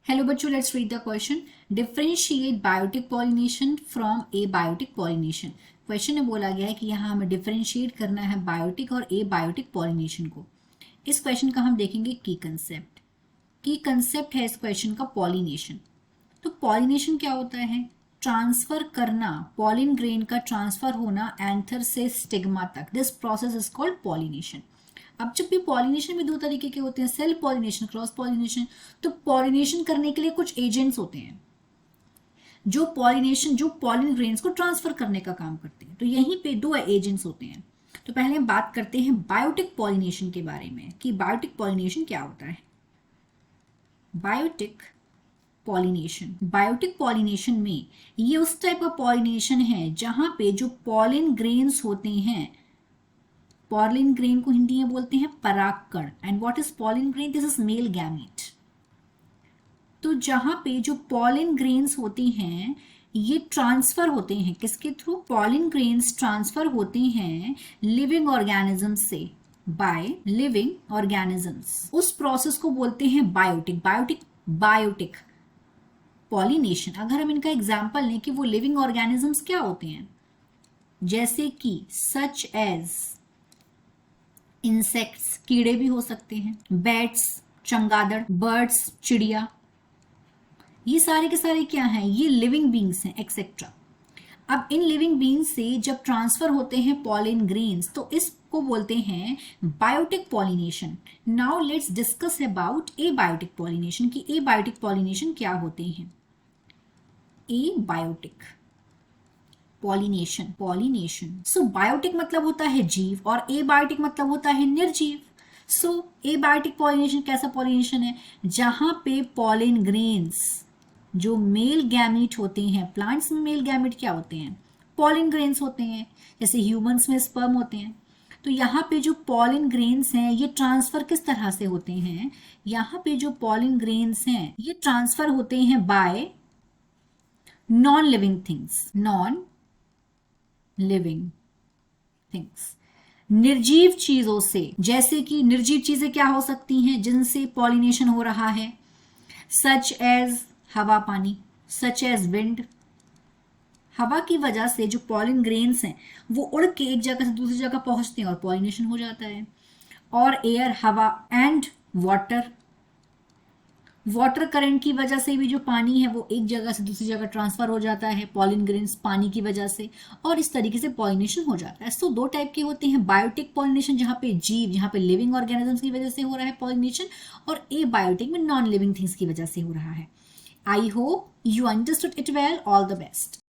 Hello बच्चों, let's read the question. Differentiate biotic pollination from abiotic pollination. Question में बोला गया है कि यहाँ हमें डिफरेंशिएट करना है बायोटिक और एबायोटिक पॉलिनेशन को. इस क्वेश्चन का हम देखेंगे की कंसेप्ट. की कंसेप्ट है इस क्वेश्चन का पॉलिनेशन. तो पॉलिनेशन क्या होता है? ट्रांसफर करना, पॉलिन ग्रेन का ट्रांसफर होना एंथर से स्टिग्मा तक. This process is called pollination. अब जब भी पॉलिनेशन में दो तरीके के होते हैं, सेल्फ पॉलिनेशन, क्रॉस पॉलिनेशन. तो पॉलिनेशन करने के लिए कुछ एजेंट्स होते हैं जो पॉलिन ग्रेन्स को ट्रांसफर करने का काम करते हैं. तो यहीं पे दो एजेंट्स होते हैं. तो पहले हम बात करते हैं बायोटिक पॉलिनेशन के बारे में कि बायोटिक पॉलिनेशन क्या होता है. बायोटिक पॉलिनेशन में ये उस टाइप का पॉलिनेशन है जहां पे जो पॉलिन ग्रेन्स होते हैं, पॉलिन ग्रेन को हिंदी में बोलते हैं परागकण. And what is pollen grain? This is male gamete. तो जहां पे जो पॉलिन ग्रेन्स होती हैं ये ट्रांसफर होते हैं किसके थ्रू? पॉलिन ग्रेन्स ट्रांसफर होते हैं लिविंग ऑर्गेनिज्म से, बाय लिविंग ऑर्गेनिजम्स. उस प्रोसेस को बोलते हैं बायोटिक पॉलिनेशन. अगर हम इनका एग्जाम्पल लें कि वो लिविंग ऑर्गेनिजम्स क्या होते हैं, जैसे कि सच एज इंसेक्ट्स, कीड़े भी हो सकते हैं, बैट्स, चमगादड़, बर्ड्स, चिड़िया, ये सारे के सारे क्या हैं? ये लिविंग बींग्स हैं, एक्सेट्रा. अब इन लिविंग बींग्स से जब ट्रांसफर होते हैं पॉलिन ग्रेन्स तो इसको बोलते हैं biotic pollination. Now let's discuss about abiotic pollination कि एबायोटिक पॉलिनेशन क्या होते हैं. Abiotic pollination. सो बायोटिक मतलब होता है जीव और एबायोटिक मतलब होता है निर्जीव. सो एबायोटिक पॉलिनेशन कैसा पॉलिनेशन है? जहां पे पॉलिन ग्रेन्स जो मेल गैमीट होते हैं, प्लांट्स में मेल गैमीट क्या होते हैं? पॉलिन ग्रेन्स होते हैं. जैसे ह्यूमंस में स्पर्म होते हैं. तो यहाँ पे जो पॉलिन ग्रेन्स हैं ये ट्रांसफर किस तरह से होते हैं? यहाँ पे जो पॉलिन ग्रेन्स हैं ये ट्रांसफर होते हैं बाय नॉन लिविंग थिंग्स, निर्जीव चीजों से. जैसे कि निर्जीव चीजें क्या हो सकती हैं जिनसे पॉलिनेशन हो रहा है? सच एज हवा, पानी, सच एज विंड. हवा की वजह से जो पॉलिन ग्रेन्स हैं वो उड़ के एक जगह से दूसरी जगह पहुंचते हैं और पॉलिनेशन हो जाता है. और एयर, हवा, एंड वाटर करंट की वजह से भी जो पानी है वो एक जगह से दूसरी जगह ट्रांसफर हो जाता है पॉलिन ग्रेन्स पानी की वजह से, और इस तरीके से पॉलिनेशन हो जाता है. सो दो टाइप के होते हैं, बायोटिक पॉलिनेशन जहां पे जीव, जहां पे लिविंग ऑर्गेनिजम्स की वजह से हो रहा है पॉलिनेशन, और एबायोटिक में नॉन लिविंग थिंग्स की वजह से हो रहा है. I hope you understood it well. All the best.